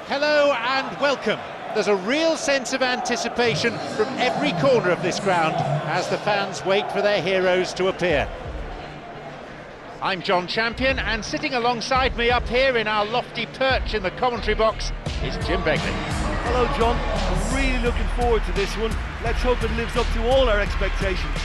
Hello and welcome. There's a real sense of anticipation from every corner of this ground as the fans wait for their heroes to appear. I'm John Champion, and sitting alongside me up here in our lofty perch in the commentary box is Jim Begley. Hello John, I'm really looking forward to this one. Let's hope it lives up to all our expectations.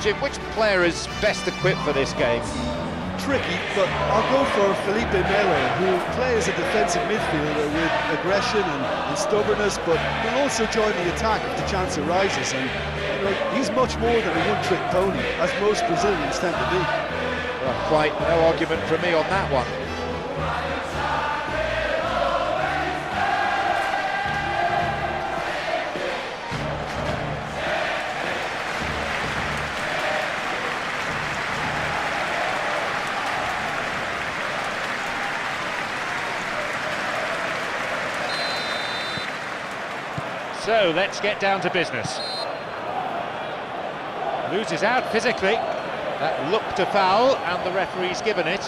Jim, which player is best equipped for this game? Tricky, but I'll go for Felipe Melo, who plays a defensive midfielder with aggression and stubbornness, but will also join the attack if the chance arises. And he's much more than a one-trick pony, as most Brazilians tend to be. Well, quite no argument from me on that one. So let's get down to business. Loses out physically. That looked a foul, and the referee's given it.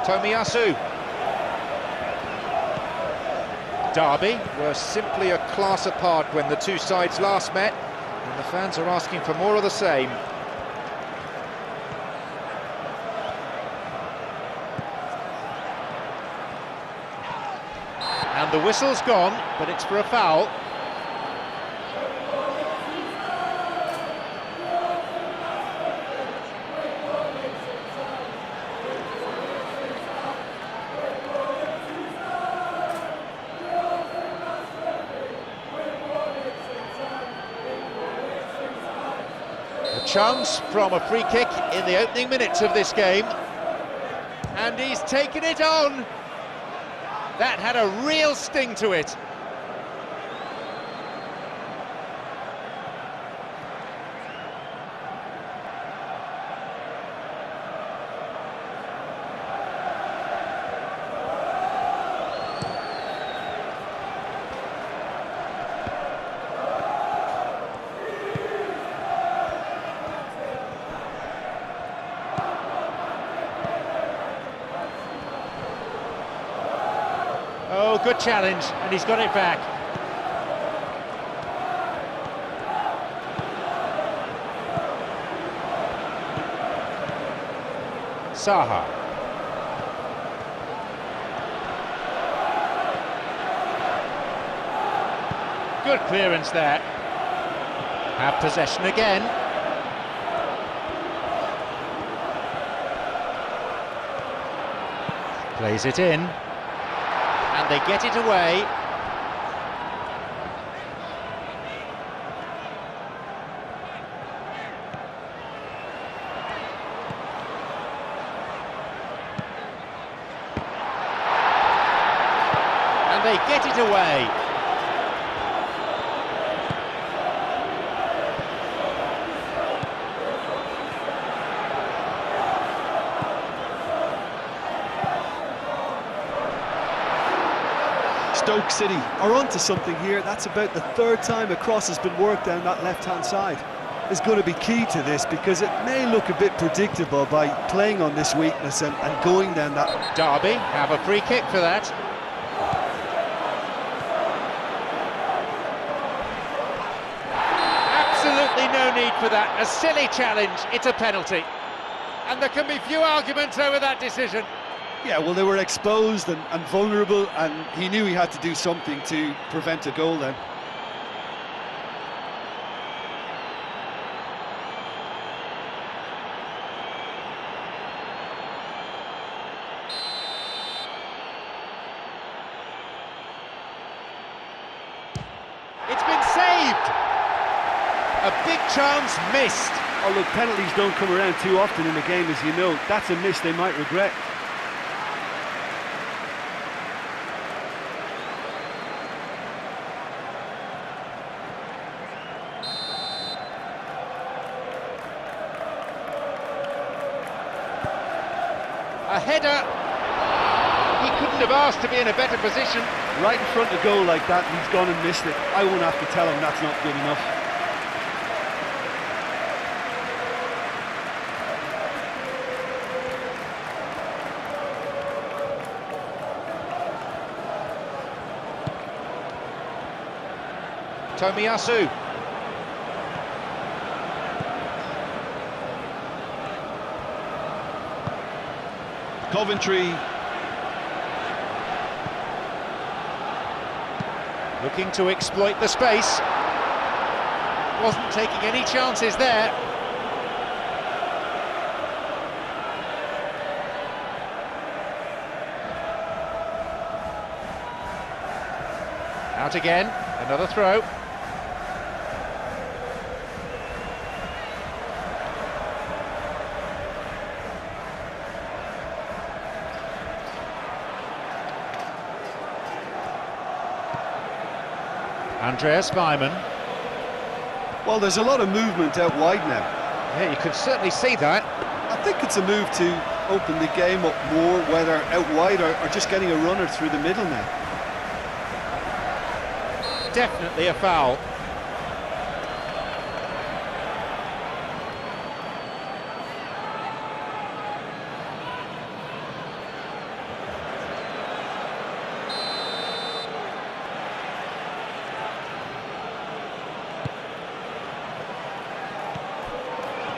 Tomiyasu. Derby were simply a class apart when the two sides last met, and the fans are asking for more of the same. And the whistle's gone, but it's for a foul. Chance from a free kick in the opening minutes of this game, and he's taken it on. That had a real sting to it. Oh, good challenge, and he's got it back. Saha. Good clearance there. Have possession again. Plays it in. And they get it away. And they get it away. Stoke City are onto something here. That's about the third time a cross has been worked down that left-hand side. Is going to be key to this, because it may look a bit predictable by playing on this weakness and going down that. Derby have a free kick for that. Absolutely no need for that. A silly challenge. It's a penalty. And there can be few arguments over that decision. Yeah, well, they were exposed and vulnerable, and he knew he had to do something to prevent a goal then. A big chance missed. Oh look, penalties don't come around too often in the game, as you know. That's a miss they might regret. A header. He couldn't have asked to be in a better position. Right in front of goal like that, and he's gone and missed it. I won't have to tell him that's not good enough. Tomiyasu. Coventry. Looking to exploit the space. Wasn't taking any chances there. Out again, another throw. Andreas Weimann. Well, there's a lot of movement out wide now. Yeah, you could certainly see that. I think it's a move to open the game up more, whether out wide or just getting a runner through the middle now. Definitely a foul.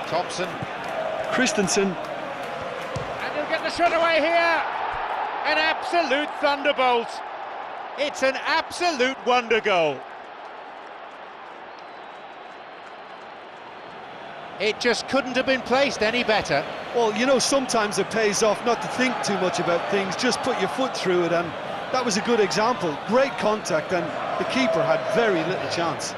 Thompson. Christensen. And he'll get the shot away here. An absolute thunderbolt. It's an absolute wonder goal. It just couldn't have been placed any better. Well, you know, sometimes it pays off not to think too much about things, just put your foot through it, and that was a good example. Great contact, and the keeper had very little chance.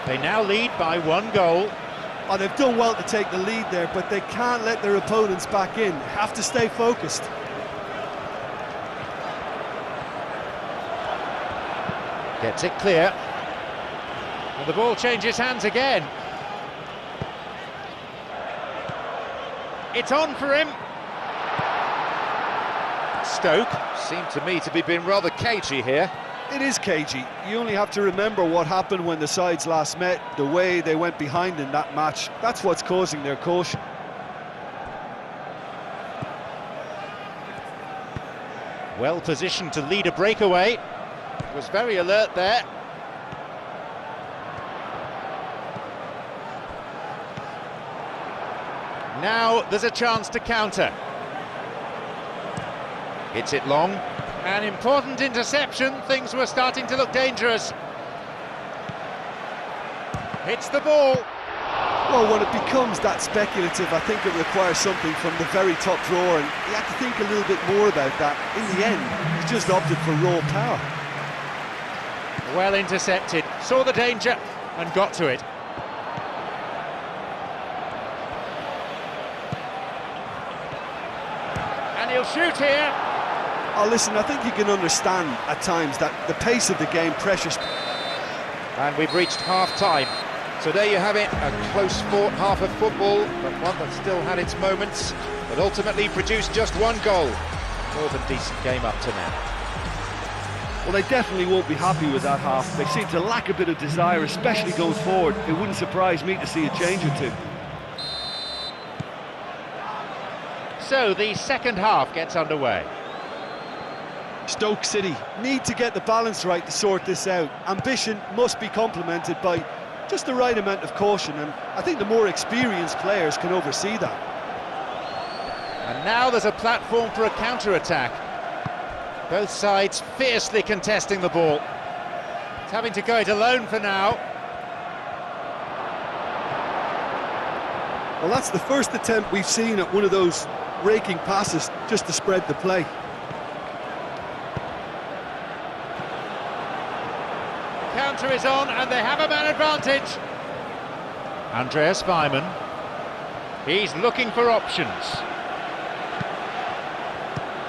They now lead by 1 goal. Oh, they've done well to take the lead there, but they can't let their opponents back in. Have to stay focused. Gets it clear. And the ball changes hands again. It's on for him. Stoke seem to me to be being rather cagey here. It is cagey. You only have to remember what happened when the sides last met, the way they went behind in that match. That's what's causing their caution. Well positioned to lead a breakaway. Was very alert there. Now there's a chance to counter. Hits it long. An important interception. Things were starting to look dangerous. Hits the ball. Well, when it becomes that speculative, I think it requires something from the very top drawer, and you have to think a little bit more about that. In the end, he's just opted for raw power. Well intercepted. Saw the danger and got to it. And he'll shoot here. Oh, listen, I think you can understand at times that the pace of the game pressures. And we've reached half-time. So there you have it, a close fought half of football, but one that still had its moments, but ultimately produced just 1 goal. More than decent game up to now. Well, they definitely won't be happy with that half. They seem to lack a bit of desire, especially going forward. It wouldn't surprise me to see a change or two. So the second half gets underway. Stoke City need to get the balance right to sort this out. Ambition must be complemented by just the right amount of caution, and I think the more experienced players can oversee that. And now there's a platform for a counter-attack. Both sides fiercely contesting the ball. It's having to go it alone for now. Well, that's the first attempt we've seen at one of those raking passes just to spread the play. Counter is on and they have a man advantage. Andreas Weimann. He's looking for options.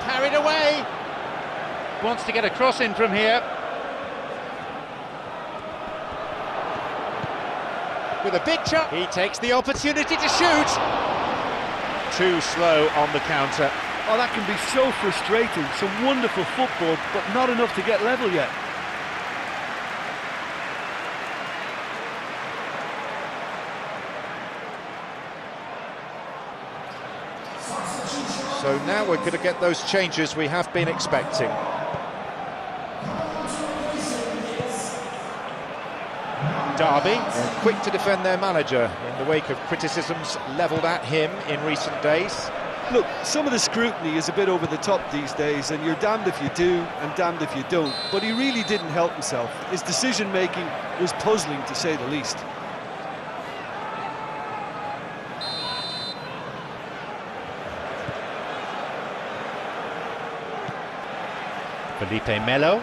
Carried away. Wants to get a cross in from here. With a big chance. He takes the opportunity to shoot. Too slow on the counter. Oh, that can be so frustrating. Some wonderful football, but not enough to get level yet. So now we're going to get those changes we have been expecting. Derby. They're quick to defend their manager in the wake of criticisms levelled at him in recent days. Look, some of the scrutiny is a bit over the top these days, and you're damned if you do and damned if you don't. But he really didn't help himself. His decision-making was puzzling, to say the least. Felipe Melo.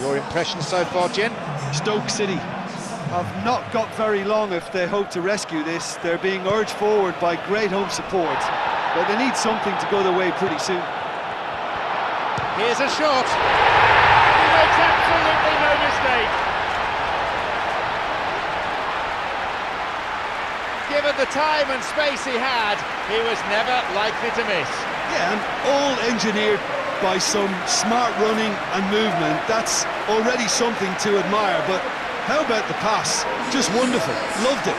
Your impression so far, Jen? Stoke City have not got very long if they hope to rescue this. They're being urged forward by great home support, but they need something to go their way pretty soon. Here's a shot. He makes absolutely no mistake. Given the time and space he had, he was never likely to miss. Yeah, and all engineered by some smart running and movement. That's already something to admire, but how about the pass? Just wonderful. Loved it.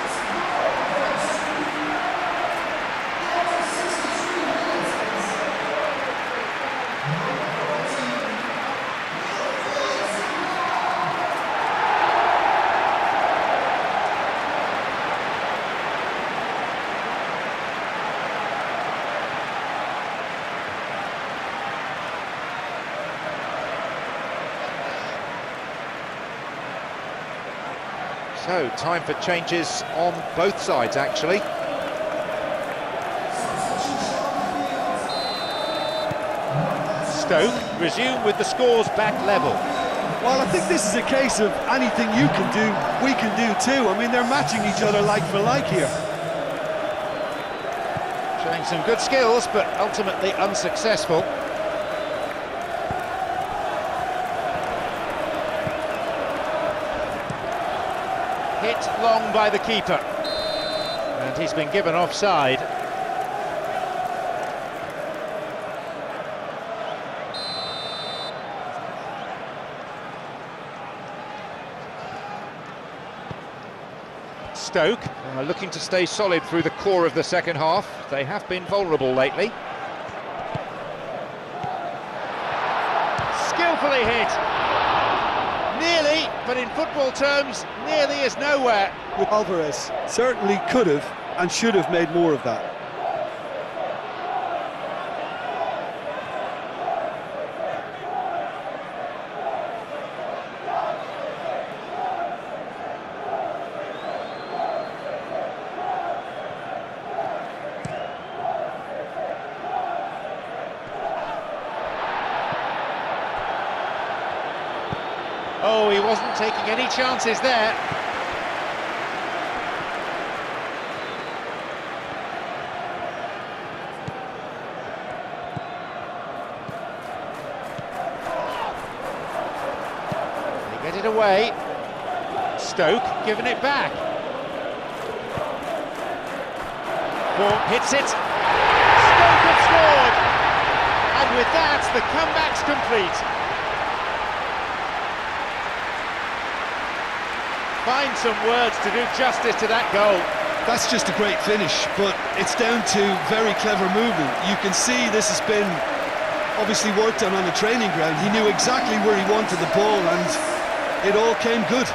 So, time for changes on both sides, actually. Stoke resume with the scores back level. Well, I think this is a case of anything you can do, we can do too. I mean, they're matching each other like for like here. Showing some good skills, but ultimately unsuccessful. Hit long by the keeper. And he's been given offside. Stoke are looking to stay solid through the core of the second half. They have been vulnerable lately. skillfully hit. Nearly, but in football terms, nearly is nowhere. Alvarez certainly could have and should have made more of that. Oh, he wasn't taking any chances there. They get it away. Stoke giving it back. Ball hits it. Stoke have scored. And with that, the comeback's complete. Find some words to do justice to that goal. That's just a great finish, but it's down to very clever movement. You can see this has been obviously worked on the training ground. He knew exactly where he wanted the ball, and it all came good.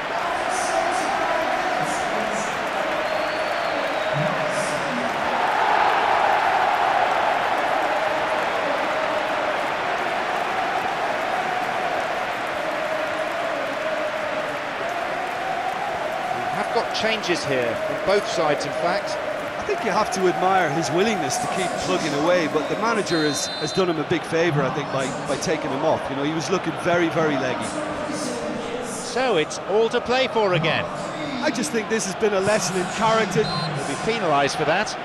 Have got changes here from both sides, in fact. I think you have to admire his willingness to keep plugging away, but the manager has done him a big favour, I think, by taking him off. You know, he was looking very, very leggy. So it's all to play for again. I just think this has been a lesson in character. He'll be penalised for that.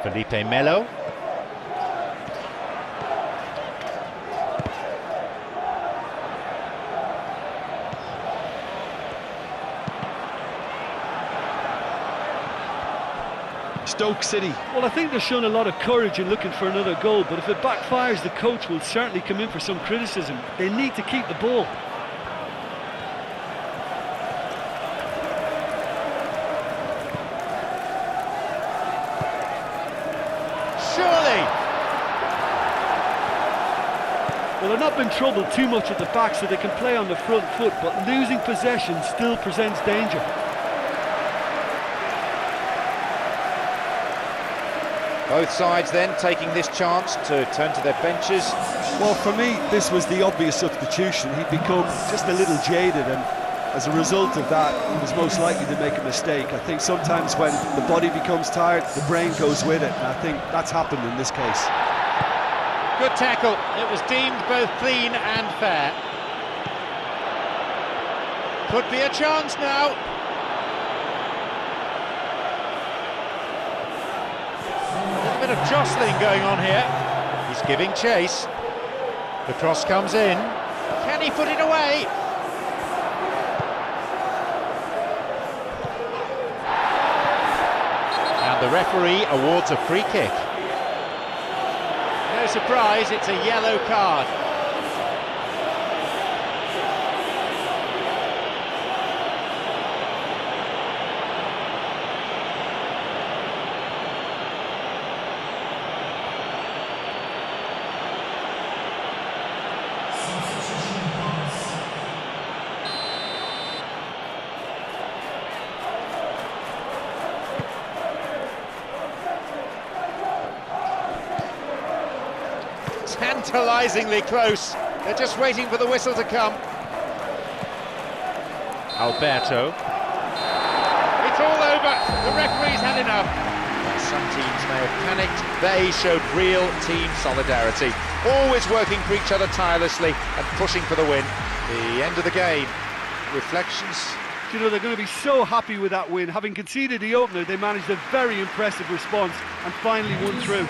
Felipe Melo. Stoke City. Well, I think they're showing a lot of courage in looking for another goal, but if it backfires, the coach will certainly come in for some criticism. They need to keep the ball. Surely! Well, they're not been troubled too much at the back, so they can play on the front foot, but losing possession still presents danger. Both sides then taking this chance to turn to their benches. Well, for me, this was the obvious substitution. He'd become just a little jaded, and as a result of that, he was most likely to make a mistake. I think sometimes when the body becomes tired, the brain goes with it, and I think that's happened in this case. Good tackle. It was deemed both clean and fair. Could be a chance now. A little bit of jostling going on here. He's giving chase. The cross comes in. Can he put it away? And the referee awards a free kick. No surprise, it's a yellow card. Tantalisingly close. They're just waiting for the whistle to come. Alberto. It's all over. The referee's had enough. Some teams may have panicked. They showed real team solidarity. Always working for each other tirelessly and pushing for the win. The end of the game. Reflections. You know, they're going to be so happy with that win. Having conceded the opener, they managed a very impressive response and finally won through.